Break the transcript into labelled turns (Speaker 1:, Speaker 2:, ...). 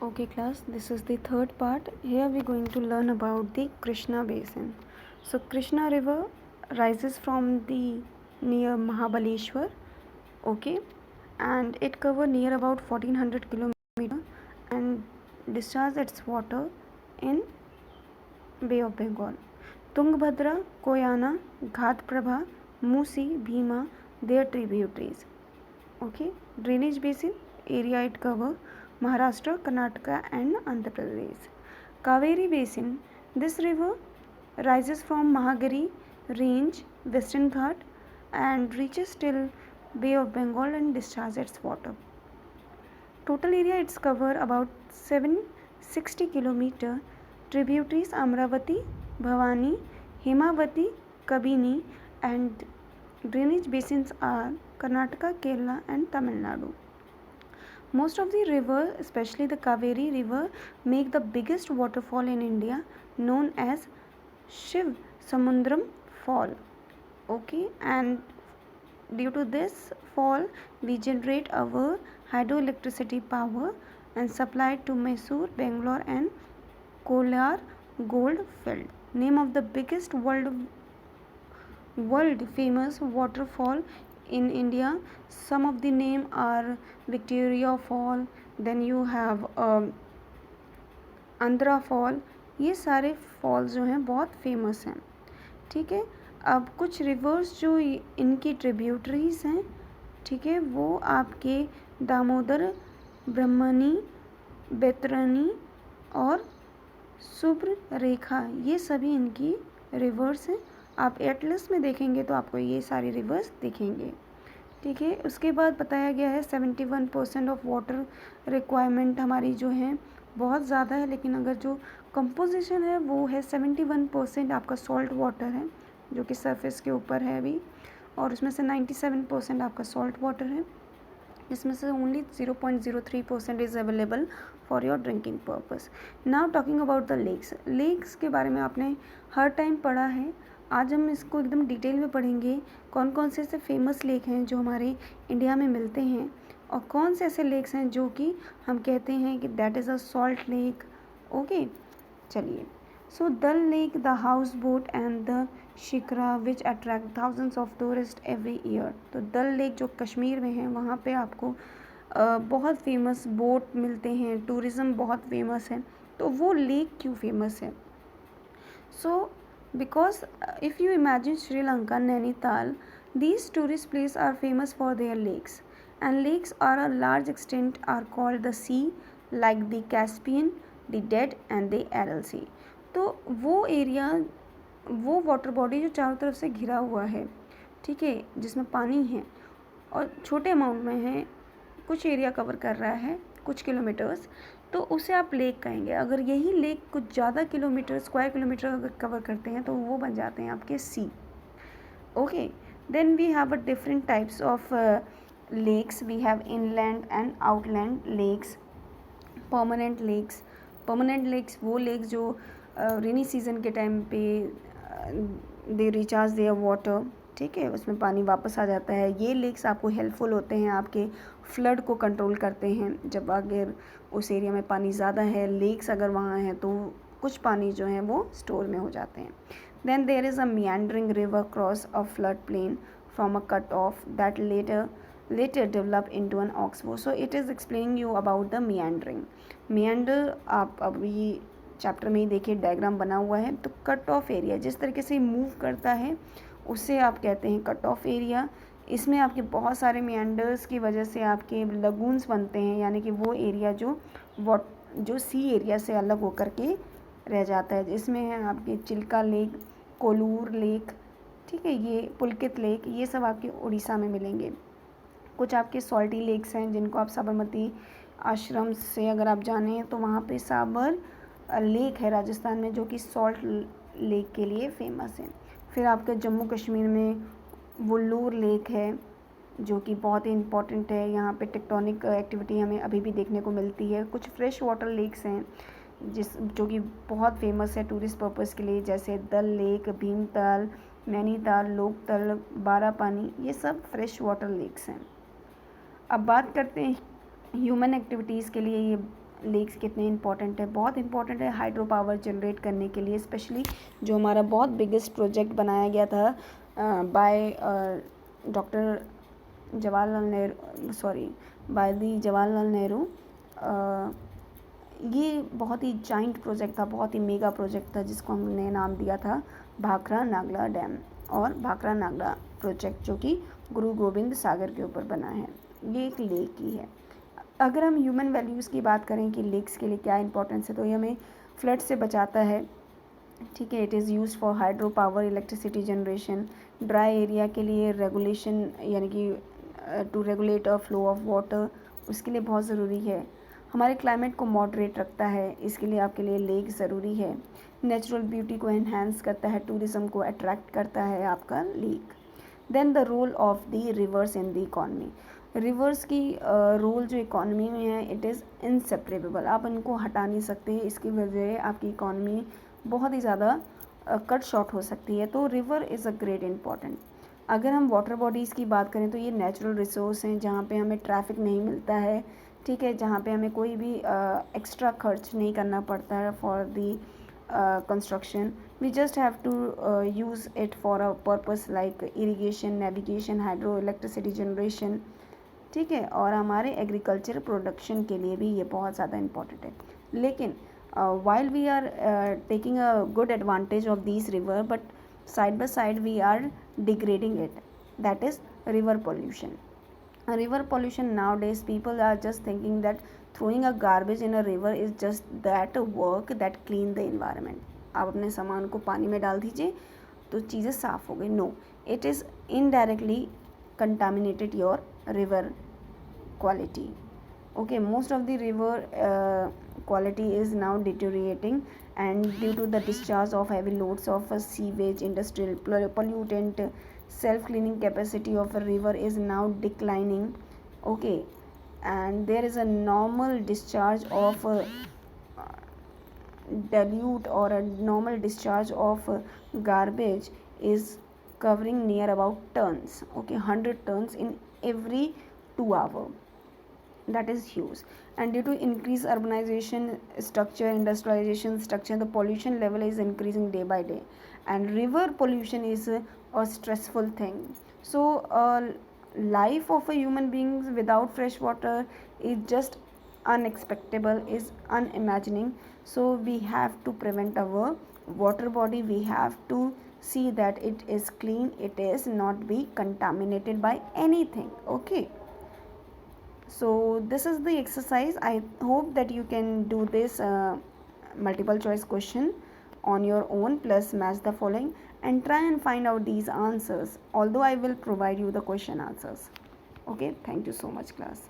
Speaker 1: Okay class, this is the third part. Here we are going to learn about the Krishna basin. So Krishna river rises from the near Mahabaleshwar, okay, and it cover near about 1400 kilometer and discharge its water in Bay of Bengal. Tungabhadra, Koyana, Ghatprabha, Musi, Bhima, their tributaries. Okay, drainage basin area it cover Maharashtra, Karnataka and Andhra Pradesh. Kaveri basin, this river rises from Mahagiri range, Western Ghat and reaches till Bay of Bengal and discharges its water. Total area it's cover about 760 kilometer. Tributaries Amravati, Bhavani, Himavati, Kabini and drainage basins are Karnataka, Kerala and Tamil Nadu. Most of the river, especially the Kaveri river, make the biggest waterfall in India known as Shiv Samundram Fall. Okay, and due to this fall we generate our hydroelectricity power and supply it to Mysore, Bangalore and Kolar gold field. Name of the biggest world famous waterfall in India. Some of the name are Victoria Fall, then you have Andhra Fall. ये सारे false जो हैं बहुत famous हैं. ठीक है, अब कुछ रिवर्स जो इनकी ट्रिब्यूटरीज हैं, ठीक है, वो आपके दामोदर, ब्रह्मणी, बैतरणी और सुब्र रेखा, ये सभी इनकी रिवर्स हैं. आप एटलस में देखेंगे तो आपको ये सारी रिवर्स दिखेंगे. ठीक है, उसके बाद बताया गया है 71% ऑफ वाटर रिक्वायरमेंट हमारी जो है बहुत ज़्यादा है, लेकिन अगर जो कंपोजिशन है वो है 71% आपका सॉल्ट वाटर है जो कि सरफेस के ऊपर है अभी, और उसमें से 97% आपका सॉल्ट वाटर है. इसमें से only 0.03% is available for your drinking purpose. Now talking about the lakes. Lakes के बारे में आपने हर टाइम पढ़ा है. आज हम इसको एकदम डिटेल में पढ़ेंगे. कौन कौन से ऐसे फेमस लेक हैं जो हमारे इंडिया में मिलते हैं और कौन से ऐसे लेक्स हैं जो कि हम कहते हैं कि that is a salt lake. Okay, चलिए. सो दल lake, the house boat and the shikra which attract thousands of tourist every year. तो दल लेक जो कश्मीर में है वहाँ पे आपको बहुत फेमस बोट मिलते हैं, टूरिज़्म बहुत फेमस है. तो वो लेक क्यों फेमस है? सो because if you imagine Sri Lanka, Nainital, these tourist places are famous for their lakes, and lakes are a large extent are called the sea, like the Caspian, the Dead and the Aral Sea. तो वो area, वो water body जो चारों तरफ से घिरा हुआ है, ठीक है, जिसमें पानी है और छोटे अमाउंट में है, कुछ एरिया कवर कर रहा है, कुछ किलोमीटर्स, तो उसे आप लेक कहेंगे. अगर यही लेक कुछ ज़्यादा किलोमीटर, स्क्वायर किलोमीटर अगर कवर करते हैं तो वो बन जाते हैं आपके sea. Okay, then we have a different types of lakes. We have inland and outland lakes. Permanent lakes. Permanent lakes वो लेक्स जो रेनी सीजन के टाइम पे दे रिचार्ज देयर वाटर, ठीक है, उसमें पानी वापस आ जाता है. ये लेक्स आपको हेल्पफुल होते हैं, आपके फ्लड को कंट्रोल करते हैं. जब अगर उस एरिया में पानी ज़्यादा है, लेक्स अगर वहाँ हैं तो कुछ पानी जो है वो स्टोर में हो जाते हैं. Then there is a meandering river cross a flood plain from a cut off that later develop into an oxbow. So it is explaining you about the meandering. meander आप अभी चैप्टर में ही देखिए diagram बना हुआ है. तो cut off area जिस तरीके से मूव करता है उसे आप कहते हैं कट ऑफ एरिया. इसमें आपके बहुत सारे मियांडर्स की वजह से आपके लगून्स बनते हैं, यानी कि वो एरिया जो सी एरिया से अलग होकर के रह जाता है. इसमें है आपके चिल्का लेक, कोलूर लेक, ठीक है, ये पुलकित लेक, ये सब आपके उड़ीसा में मिलेंगे. कुछ आपके सॉल्टी लेक्स हैं जिनको आप साबरमती आश्रम से अगर आप जाने तो वहाँ पे साबर लेक है राजस्थान में जो कि सॉल्ट लेक के लिए फेमस है. फिर आपके जम्मू कश्मीर में वुल्लूर लेक है जो कि बहुत ही इम्पॉर्टेंट है. यहाँ पे टेक्टोनिक एक्टिविटी हमें अभी भी देखने को मिलती है. कुछ फ्रेश वाटर लेक्स हैं जो कि बहुत फेमस है टूरिस्ट पर्पज़ के लिए, जैसे दल लेक, भीमताल, नैनीताल, लोकतल, बारापानी, ये सब फ्रेश वाटर लेक्स हैं. अब बात करते हैं ह्यूमन एक्टिविटीज़ के लिए ये लेक्स कितने इंपॉर्टेंट है, बहुत इंपॉर्टेंट है हाइड्रो पावर जनरेट करने के लिए, स्पेशली जो हमारा बहुत बिगेस्ट प्रोजेक्ट बनाया गया था by doctor Jawaharlal Nehru, sorry by the Jawaharlal Nehru. ये बहुत ही जाइंट प्रोजेक्ट था, बहुत ही मेगा प्रोजेक्ट था, जिसको हमने नाम दिया था भाखरा नागला डैम और भाखरा नागला प्रोजेक्ट, जो कि गुरु गोविंद सागर के ऊपर बना है। ये एक लेक ही है। अगर हम ह्यूमन वैल्यूज़ की बात करें कि लेक्स के लिए क्या इंपॉर्टेंस है, तो ये हमें फ्लड से बचाता है, ठीक है। It is use for hydro power electricity generation, dry area के लिए रेगुलेशन, यानी कि to regulate a flow of water, उसके लिए बहुत ज़रूरी है। हमारे क्लाइमेट को मॉडरेट रखता है, इसके लिए आपके लिए लेक ज़रूरी है। नेचुरल ब्यूटी को एनहांस करता है, टूरिज़्म को अट्रैक्ट करता है आपका lake. Then the role of the rivers in the economy. Rivers की रोल जो इकॉनमी में है, इट इज़ इनसेपरेबल, आप इनको हटा नहीं सकते, इसकी वजह आपकी इकॉनमी बहुत ही ज़्यादा कट शॉर्ट हो सकती है। तो river is a great important. अगर हम वाटर बॉडीज़ की बात करें तो ये नेचुरल रिसोर्स हैं, जहाँ पे हमें ट्रैफिक नहीं मिलता है, ठीक है, जहाँ पे हमें कोई भी एक्स्ट्रा खर्च नहीं करना पड़ता है for the construction. We just have to use it for a purpose like irrigation, navigation, hydro electricity generation, ठीक है, और हमारे एग्रीकल्चर प्रोडक्शन के लिए भी ये बहुत ज़्यादा इम्पॉर्टेंट है। लेकिन while we are taking a good advantage of these river, but side by side we are degrading it, that is river pollution. River pollution nowadays, people are just thinking that throwing a garbage in a river is just that work that clean the environment. आप अपने सामान को पानी में डाल दीजिए तो चीज़ें साफ़ हो गई। No, it is indirectly contaminated your river quality. Okay, most of the river quality is now deteriorating, and due to the discharge of heavy loads of sewage, industrial pollutant, self cleaning capacity of a river is now declining. Okay, and there is a normal discharge of dilute or a normal discharge of garbage is covering near about tons, okay, 100 tons in every 2 hours. That is huge. And due to increased urbanization structure, industrialization structure, the pollution level is increasing day by day, and river pollution is a stressful thing. So life of a human beings without fresh water is just unexpectable, is unimagining. So we have to prevent our water body, we have to see that it is clean, it is not be contaminated by anything. Okay, so this is the exercise. I hope that you can do this multiple choice question on your own, plus match the following and try and find out these answers, although I will provide you the question answers. Okay, thank you so much class.